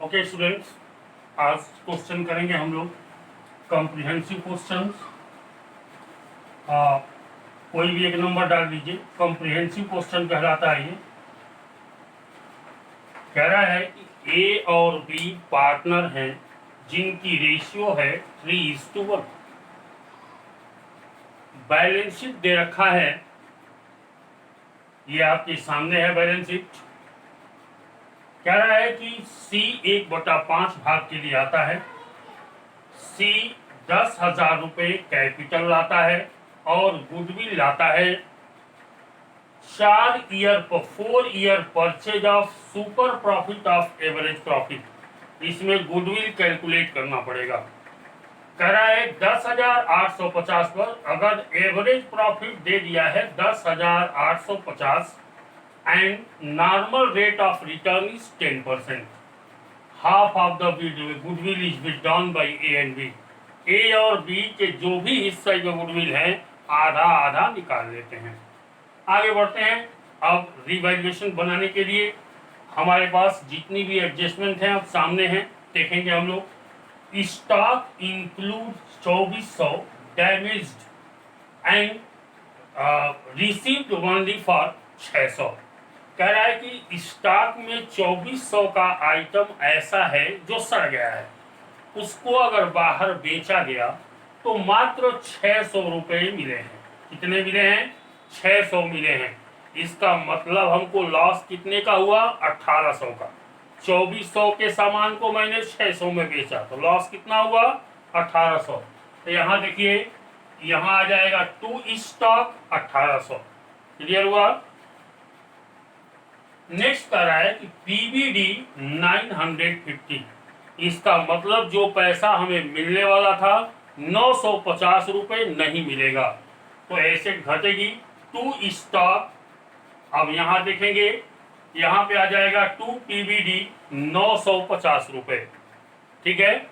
Okay students, आज question करेंगे हम लोग कॉम्प्रिहेंसिव क्वेश्चन। कोई भी एक नंबर डाल दीजिए। कॉम्प्रिहेंसिव क्वेश्चन कहलाता है ये। कह रहा है कि ए और बी पार्टनर हैं जिनकी रेशियो है 3:1। बैलेंस शीट दे रखा है, ये आपके सामने है बैलेंस शीट। कह रहा है कि सी 1/5 भाग के लिए आता है, सी 10,000 रुपये कैपिटल लाता है और गुडविल लाता है। 4 year purchase of super profit of average profit. इसमें गुडविल कैलकुलेट करना पड़ेगा। कह रहा है 10,850 पर अगर एवरेज प्रॉफिट दे दिया है 10,850 and normal rate of return is 10%। Half of the goodwill is withdrawn by A and B. A और बी के जो भी हिस्से के गुडविल है आधा आधा निकाल लेते हैं। आगे बढ़ते हैं। अब रिवैल्यूएशन बनाने के लिए हमारे पास जितनी भी एडजस्टमेंट हैं अब सामने हैं, देखेंगे हम लोग। Stock include 2400 damaged and received only for 600। कह रहा है कि स्टॉक में 2400 का आइटम ऐसा है जो सड़ गया है, उसको अगर बाहर बेचा गया तो मात्र 600 रुपये मिले हैं। कितने मिले हैं? 600 मिले हैं। इसका मतलब हमको लॉस कितने का हुआ? 1800 का। 2400 के सामान को मैंने 600 में बेचा तो लॉस कितना हुआ? 1800। तो यहाँ देखिए, यहाँ आ जाएगा टू स्टॉक 1800। क्लियर हुआ? नेक्स्ट कर रहा है कि पीबीडी 950। इसका मतलब जो पैसा हमें मिलने वाला था 950 रुपये नहीं मिलेगा, तो एसेट घटेगी। टू स्टॉक, अब यहाँ देखेंगे, यहाँ पे आ जाएगा टू पीबीडी 950 रुपये। ठीक है,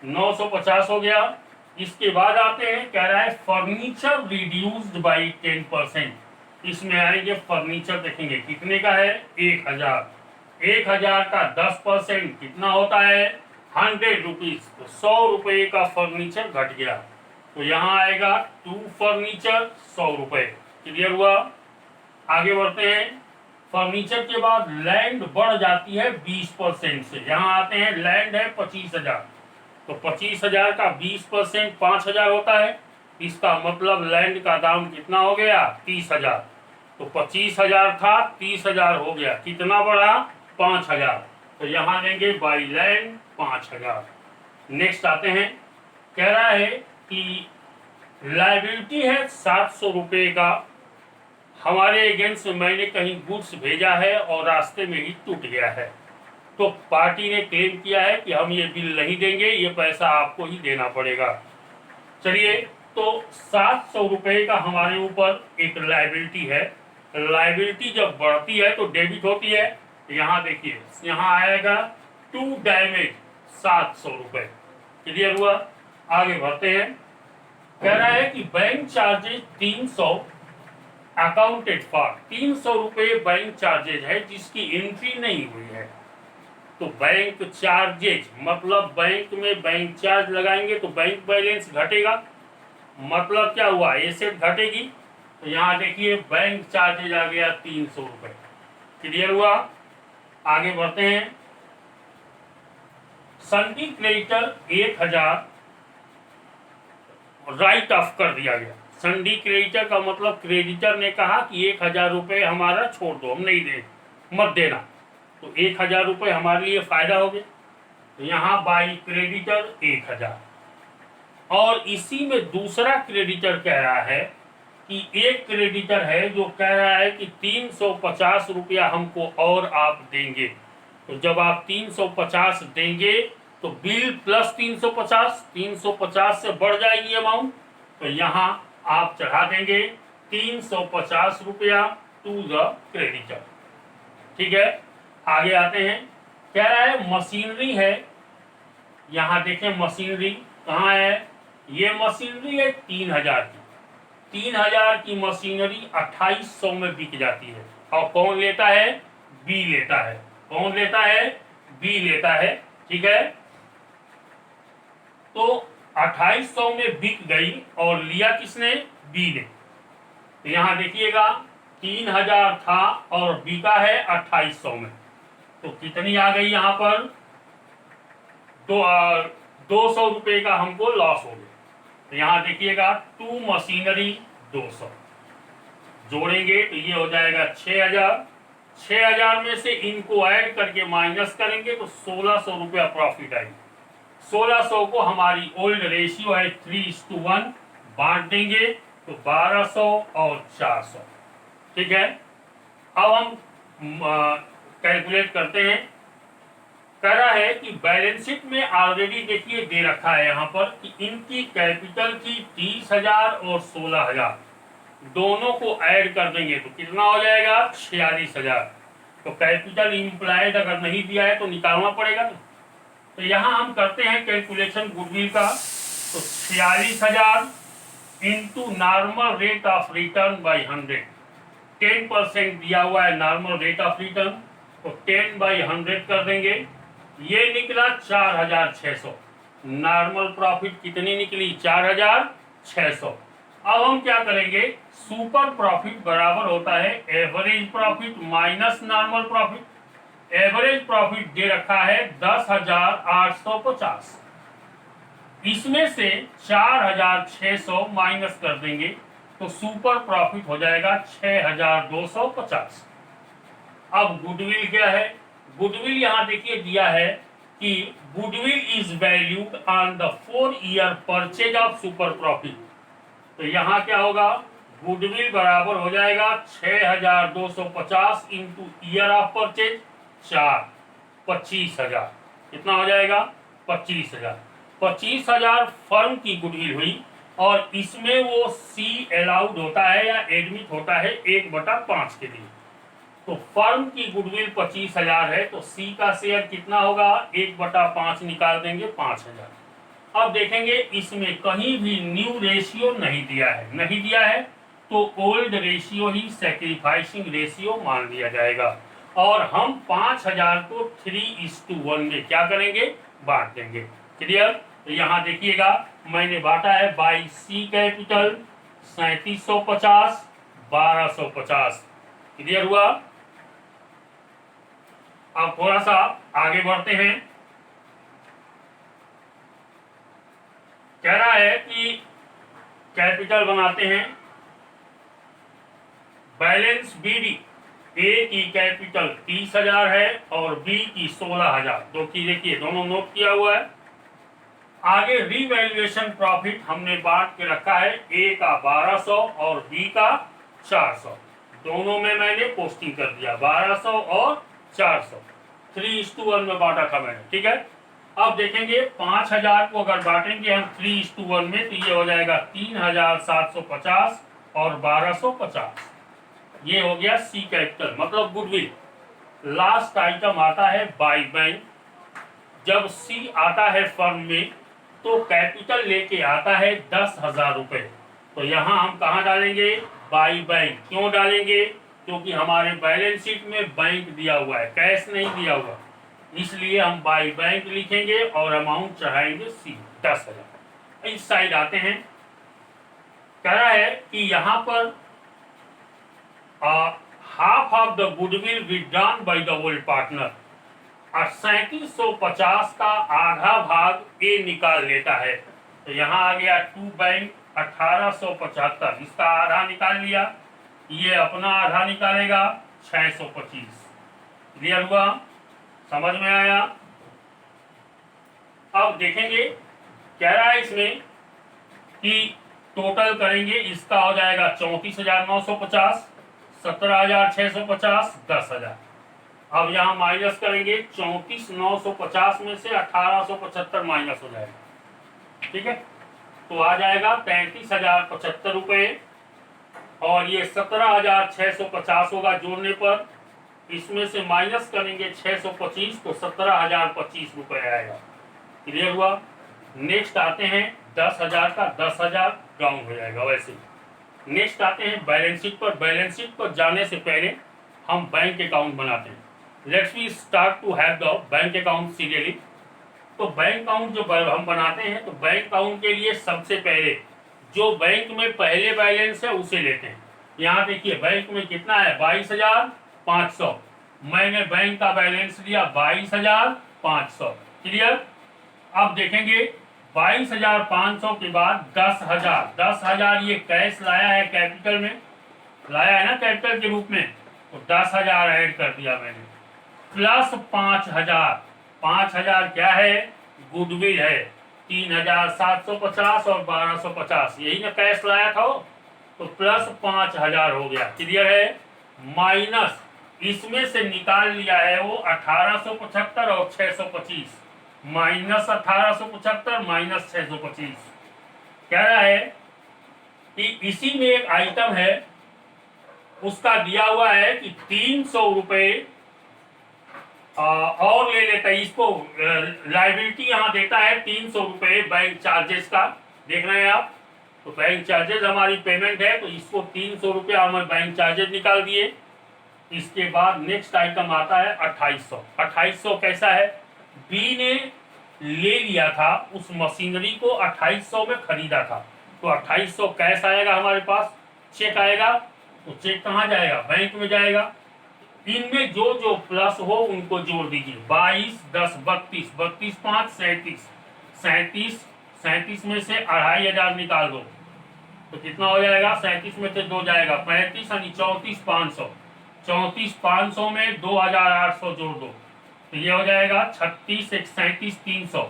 950 हो गया। इसके बाद आते हैं, कह रहा है फर्नीचर रिड्यूस्ड बाई 10%। इसमें आएंगे फर्नीचर, देखेंगे कितने का है? 1000। 1000 का 10% कितना होता है? 100 रुपीज। तो 100 रुपये का फर्नीचर घट गया, तो यहाँ आएगा टू फर्नीचर 100 रुपये। क्लियर हुआ? आगे बढ़ते हैं। फर्नीचर के बाद लैंड बढ़ जाती है 20% से। यहाँ आते हैं, लैंड है 25,000, तो 25,000 का 20% 5,000 होता है। इसका मतलब लैंड का दाम कितना हो गया? 30,000। तो 25,000 था, 30,000 हो गया। कितना बढ़ा? 5,000। तो यहाँ देंगे बाई लैंड 5,000। नेक्स्ट आते हैं, कह रहा है कि लायबिलिटी है 700 रुपये का। हमारे अगेंस्ट मैंने कहीं गुड्स भेजा है और रास्ते में ही टूट गया है, तो पार्टी ने क्लेम किया है कि हम ये बिल नहीं देंगे, ये पैसा आपको ही देना पड़ेगा। चलिए, तो 700 रुपये का हमारे ऊपर एक लायबिलिटी है। लायबिलिटी जब बढ़ती है तो डेबिट होती है। यहाँ देखिए, यहाँ आएगा टू डैमेज 700 रुपये। क्लियर हुआ? आगे बढ़ते हैं। कह रहा है कि बैंक चार्जेज 300 अकाउंटेड फॉर। 300 रुपये बैंक चार्जेज है जिसकी एंट्री नहीं हुई है। तो बैंक चार्जेज मतलब बैंक में बैंक चार्ज लगाएंगे तो बैंक बैलेंस घटेगा, मतलब क्या हुआ? एसेट घटेगी। तो यहाँ देखिए बैंक चार्जेज आ गया 300 रुपये। क्लियर हुआ? आगे बढ़ते हैं। संडी क्रेडिटर 1000 राइट ऑफ कर दिया गया। संडी क्रेडिटर का मतलब क्रेडिटर ने कहा कि 1000 रुपये हमारा छोड़ दो, हम नहीं दे, मत देना। तो 1000 रुपये हमारे लिए फायदा हो गया। तो यहाँ बाई क्रेडिटर 1000। और इसी में दूसरा क्रेडिटर कह रहा है कि एक क्रेडिटर है जो कह रहा है कि 350 रुपया हमको और आप देंगे। तो जब आप 350 देंगे तो बिल प्लस 350 से बढ़ जाएगी अमाउंट, तो यहाँ आप चढ़ा देंगे 350 रुपया टू द क्रेडिटर। ठीक है, आगे आते हैं। कह रहा है मशीनरी है, यहाँ देखें मशीनरी कहाँ है? ये मशीनरी है 3000 की। 3000 की मशीनरी 2800 में बिक जाती है। और कौन लेता है? बी लेता है। कौन लेता है? बी लेता है, ठीक है। तो 2800 में बिक गई और लिया किसने, बी ने। तो यहां देखिएगा 3000 था और बिका है 2800 में, तो कितनी आ गई यहां पर, 200 रुपए का हमको लॉस हो गया। तो यहां देखिएगा टू मशीनरी 200 जोड़ेंगे तो ये हो जाएगा 6000। 6000 में से इनको ऐड करके माइनस करेंगे तो 1600 रुपया प्रॉफिट आएगी। 1600 को हमारी ओल्ड रेशियो है 3:1, बांट देंगे तो 1200 और 400, ठीक है। अब हम कैलकुलेट करते हैं। कह रहा है कि बैलेंस शीट में ऑलरेडी देखिए दे रखा है यहाँ पर कि इनकी कैपिटल की 30,000 और 16,000 दोनों को ऐड कर देंगे तो कितना हो जाएगा, 46,000। तो कैपिटल इम्प्लाइड अगर नहीं दिया है तो निकालना पड़ेगा ना। तो यहाँ हम करते हैं कैलकुलेशन गुडविल का। तो 46,000 into normal rate of written by 100, 10% दिया हुआ है नॉर्मल रेट ऑफ रिटर्न, तो 10/100 कर देंगे। ये निकला 4,600। नॉर्मल प्रॉफिट कितनी निकली, 4,600। अब हम क्या करेंगे, सुपर प्रॉफिट बराबर होता है average profit minus normal profit. Average profit दे रखा है 10,850, इसमें से 4,600 माइनस कर देंगे तो सुपर प्रॉफिट हो जाएगा 6,250। अब गुडविल क्या है, गुडविल यहां देखिए दिया है कि goodwill is valued on the 4-year purchase of super profit. तो यहां क्या होगा, गुडविल बराबर हो जाएगा 6,250 इंटू ईयर ऑफ परचेज 4, 25,000। कितना हो जाएगा, 25,000। 25,000 फर्म की गुडविल हुई और इसमें वो सी अलाउड होता है या एडमिट होता है 1/5 के लिए। तो फर्म की गुडविल 25,000 है तो सी का शेयर कितना होगा, 1/5 निकाल देंगे 5,000। अब देखेंगे इसमें कहीं भी न्यू रेशियो नहीं दिया है, नहीं दिया है तो ओल्ड रेशियो ही सैक्रिफाइसिंग रेशियो मान लिया जाएगा और हम 5,000 को 3:1 में क्या करेंगे, बांट देंगे। क्लियर। तो यहाँ देखिएगा मैंने बांटा है बाई सी कैपिटल 3750, 1250। क्लियर हुआ। अब थोड़ा सा आगे बढ़ते हैं। कह रहा है कि कैपिटल बनाते हैं, बैलेंस बीडी, ए की कैपिटल 30,000 है और बी की 16,000, दो की देखिए दोनों नोट किया हुआ है। आगे रीवैल्यूएशन प्रॉफिट हमने बांट के रखा है, ए का 1200 और बी का 400, दोनों में मैंने पोस्टिंग कर दिया 1200 और 400, 3:1 में बांटा था मैंने, ठीक है। अब देखेंगे 5,000 को अगर बांटेंगे हम 3:1 में तो ये हो जाएगा 3,750 और 1,250। ये हो गया सी कैपिटल मतलब गुडविल। लास्ट आइटम आता है बाई बैंक। जब सी आता है फर्म में तो कैपिटल लेके आता है 10,000 रुपए। तो यहाँ हम कहाँ डालेंगे, बाई बैंक। क्यों डालेंगे, क्योंकि हमारे बैलेंस शीट में बैंक दिया हुआ है, कैश नहीं दिया हुआ, इसलिए हम बाई बैंक लिखेंगे और अमाउंट चढ़ाएंगे सी 10,000। इस साइड आते हैं। कह रहा है कि यहाँ पर half of the goodwill withdrawn by the old partner, 3750 का आधा भाग ए निकाल लेता है। तो यहाँ आ गया टू बैंक 1875, इसका आधा निकाल लिया, ये अपना आधा निकालेगा 625। क्लियर हुआ, समझ में आया। अब देखेंगे कह रहा है इसमें कि टोटल करेंगे, इसका हो जाएगा 34,950, 17,650, 10,000। अब यहाँ माइनस करेंगे 34,950 में से 1,875 माइनस हो जाएगा, ठीक है। तो आ जाएगा 33,075 रुपये और ये 17,650 होगा जोड़ने पर, इसमें से माइनस करेंगे 625 तो 17,025 रुपये आएगा। क्लियर हुआ। नेक्स्ट आते हैं 10,000 का, 10,000 डाउन हो जाएगा वैसे। नेक्स्ट आते हैं बैलेंस शीट पर। बैलेंस शीट पर जाने से पहले हम बैंक अकाउंट बनाते हैं। Let's we start to have the bank account serially. तो बैंक अकाउंट जो हम बनाते हैं, तो बैंक अकाउंट के लिए सबसे पहले जो बैंक में पहले बैलेंस है उसे लेते हैं। यहाँ देखिए बैंक में कितना है, 22,500। मैंने बैंक का बैलेंस लिया 22,500। क्लियर। अब देखेंगे 22,500 के बाद 10,000। 10,000 ये कैश लाया है, कैपिटल में लाया है ना, कैपिटल के रूप में, तो 10,000 ऐड कर दिया मैंने, प्लस 5,000। 5,000 क्या है, गुडविल है। 3,750 और 1,250, यही ना कैश लाया था वो, तो प्लस 5,000 हो गया। क्लियर है। माइनस इसमें से निकाल लिया है वो 1,875 और 625, माइनस 1,875 माइनस 625। कह रहा है कि इसी में एक आइटम है, उसका दिया हुआ है कि 300 रुपये और ले लेता है। इसको लाइबिलिटी यहाँ देता है 300 रुपये बैंक चार्जेस का, देख रहे हैं आप। तो बैंक चार्जेस हमारी पेमेंट है, तो इसको 300 रुपया हमें बैंक चार्जेस निकाल दिए। इसके बाद नेक्स्ट आइटम आता है 2800। 2800 कैसा है, बी ने ले लिया था उस मशीनरी को, 2800 में खरीदा था, तो 2800 कैश आएगा हमारे पास, चेक आएगा। तो चेक कहाँ जाएगा, बैंक में जाएगा। इनमें जो जो प्लस हो उनको जोड़ दीजिए। 22, 10, 32, 32, 5, 37, 37, 37 में से 2,500 निकाल दो तो कितना हो जाएगा, 37 में से 2 जाएगा, 35 यानी 34,500। 34,500 में 2,800 जोड़ दो तो ये हो जाएगा 36, 37,300,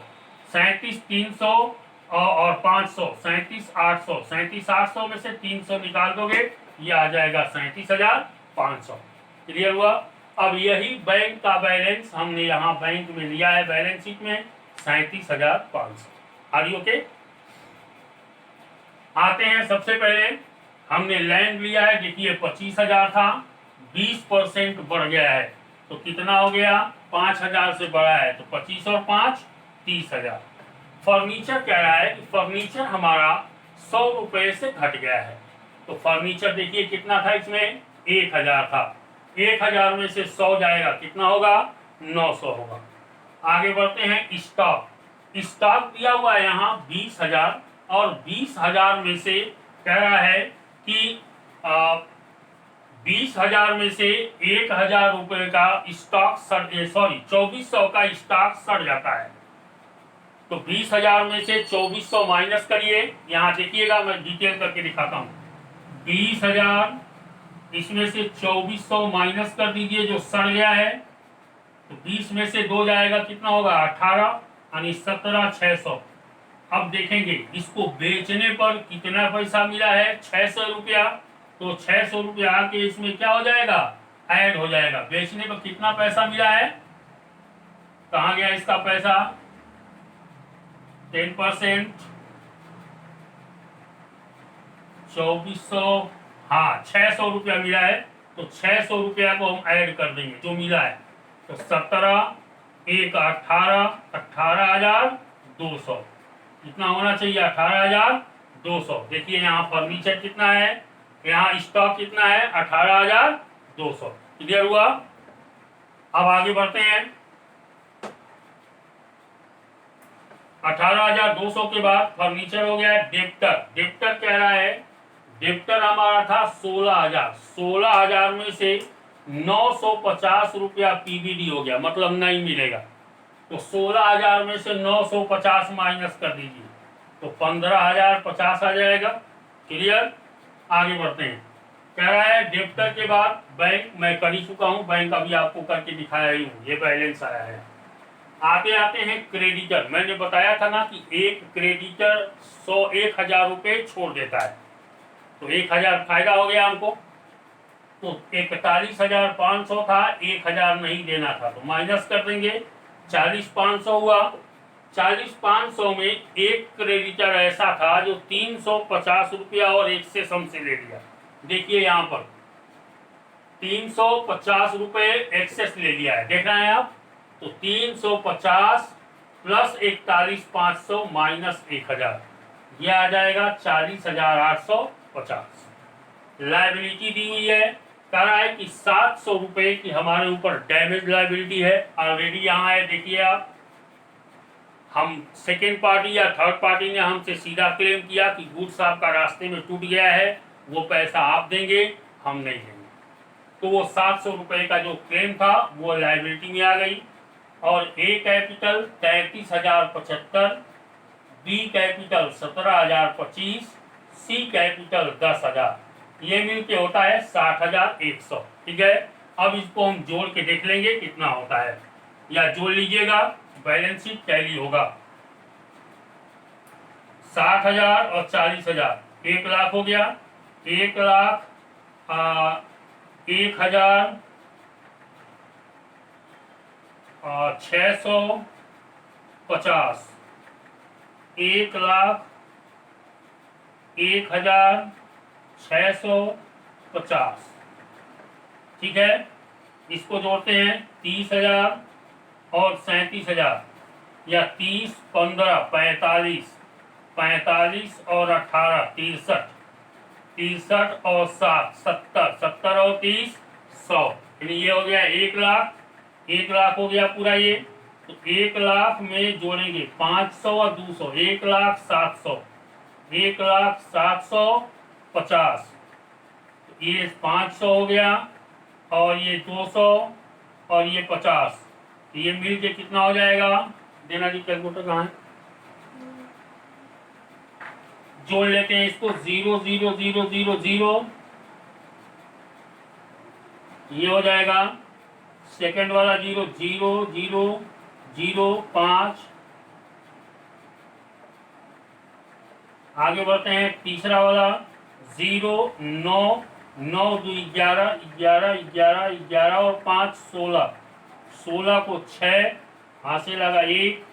37,300 और 500, 37,800। 37,800 में से 300 निकाल दोगे, ये आ जाएगा 37,500। क्लियर हुआ। अब यही बैंक का बैलेंस हमने यहाँ बैंक में लिया है, बैलेंस शीट में 37,500। Are you okay. आते हैं, सबसे पहले हमने लैंड लिया है, देखिए 25,000 था, 20% बढ़ गया है, तो कितना हो गया, 5,000 से बढ़ा है, तो 25 और 5 30,000। फर्नीचर कह रहा है कि फर्नीचर हमारा 100 रुपये से घट गया है, तो फर्नीचर देखिए कितना था, इसमें 1,000 था, 1,000 में से 100 जाएगा, कितना होगा, 900 होगा। आगे बढ़ते हैं, स्टॉक। स्टॉक दिया हुआ है यहाँ 20,000, और 20,000 में से कह रहा है कि 20,000 में से 1,000 रुपये का स्टॉक 2,400 का स्टॉक सड़ जाता है, तो 20,000 में से 2,400 माइनस करिए। यहाँ देखिएगा, मैं डिटेल करके दिखाता हूँ। 20,000 इसमें से 2,400 माइनस कर दीजिए जो सड़ गया है, तो 20 में से 2 जाएगा, कितना होगा, 18 यानी 17,600। अब देखेंगे इसको बेचने पर कितना पैसा मिला है, 600 रुपया, तो 600 रुपया आके इसमें क्या हो जाएगा, ऐड हो जाएगा। बेचने पर कितना पैसा मिला है, कहाँ गया इसका पैसा, 10%, 2,400, हाँ 600 रुपया मिला है, तो 600 रुपया को हम ऐड कर देंगे जो मिला है, तो 17, 1, 18, 18,200 कितना होना चाहिए, 18,200। देखिए यहाँ फर्नीचर कितना है, यहाँ स्टॉक कितना है, 18,200। क्लियर हुआ। अब आगे बढ़ते हैं, 18,200 के बाद फर्नीचर हो गया है। डेप्टर, डेप्टर कह रहा है, डेप्टर हमारा था 16,000, 16,000 में से 950 रुपया पीबीडी हो गया, मतलब नहीं मिलेगा, तो 16,000 में से 950 माइनस कर दीजिए, तो 15,050 आ जाएगा। क्लियर। आगे बढ़ते हैं, कह रहा है डेप्टर के बाद बैंक, मैं कर ही चुका हूँ, बैंक अभी आपको करके दिखाया ही हूँ, ये बैलेंस आया है। आते आते हैं क्रेडिटर। मैंने बताया था ना कि एक क्रेडिटर 1,000 रुपये छोड़ देता है, तो 1,000 फायदा हो गया हमको, तो 41,500 था, 1,000 नहीं देना था, तो माइनस कर देंगे, 40,500 हुआ। 40,500 में एक क्रेडिटर ऐसा था जो 350 रुपया और 1 से सम से ले लिया। देखिए यहाँ पर 350 रुपये एक्सेस ले लिया है, देख रहे हैं आप, तो 350 प्लस 41,500 माइनस 1,000, यह आ जाएगा 40,850। लायबिलिटी दी हुई है, कह रहा है कि 700 रुपए की हमारे ऊपर डैमेज लायबिलिटी है। ऑलरेडी यहाँ है, देखिए आप, हम सेकेंड पार्टी या थर्ड पार्टी ने हमसे सीधा क्लेम किया कि गुड्स आपका रास्ते में टूट गया है, वो पैसा आप देंगे, हम नहीं देंगे। तो वो 700 रुपए का जो क्लेम था वो लायबिलिटी में आ गई। और ए कैपिटल 33,075, बी कैपिटल 17,025, सी कैपिटल 10,000, ये मिलके होता है 60,100। ठीक है, अब इसको हम जोड़ के देख लेंगे कितना होता है, या जोड़ लीजिएगा, बैलेंस शीट टैली होगा। 60,000 और 40,000 1 लाख हो गया। 1 लाख 1,650, 1,01,650। ठीक है, इसको जोड़ते हैं 30,000 और 37,000, या 30, 15, 45, 45 और 18, 63, 63 और 7, 70, 70 और 30, 100। ये हो गया 1 लाख। 1 लाख हो गया पूरा ये। तो 1 लाख में जोड़ेंगे 500 और 200, 1,07,000, 1,07,50। ये 500 हो गया, और ये 200, और ये 50। ये मिल के कितना हो जाएगा? देना जी, कैलकुलेटर कहाँ है? जोड़ लेते हैं इसको, 0 0 0 0 0, ये हो जाएगा। सेकंड वाला 0 0 0 0 5। आगे बढ़ते हैं, तीसरा वाला 0 9 9 2 11 11 11 11 और 5 16, 16 को 6 हाथ से लगा 1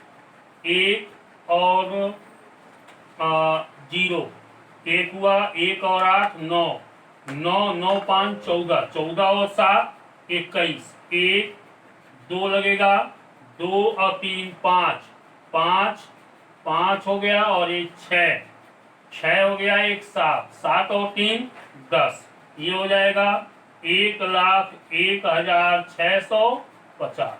1 और 0, 1 हुआ, 1 और 8 9 9 9 5 14, 14 और 7 21, 1 2 लगेगा, 2 और 3 5 5 5 हो गया, और 1 6 6 हो गया, 1 7 7 और 3 10। ये हो जाएगा 1,01,650।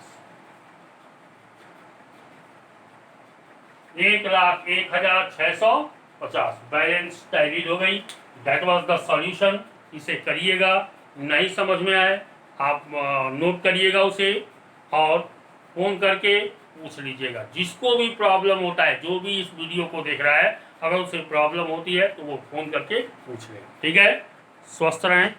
1,01,650 बैलेंस टैलीड हो गई। That was the solution. इसे करिएगा, नहीं समझ में आए आप नोट करिएगा उसे, और फोन करके पूछ लीजिएगा। जिसको भी प्रॉब्लम होता है, जो भी इस वीडियो को देख रहा है, अगर उसे प्रॉब्लम होती है तो वो फोन करके पूछ लेगा। ठीक है, स्वस्थ रहें।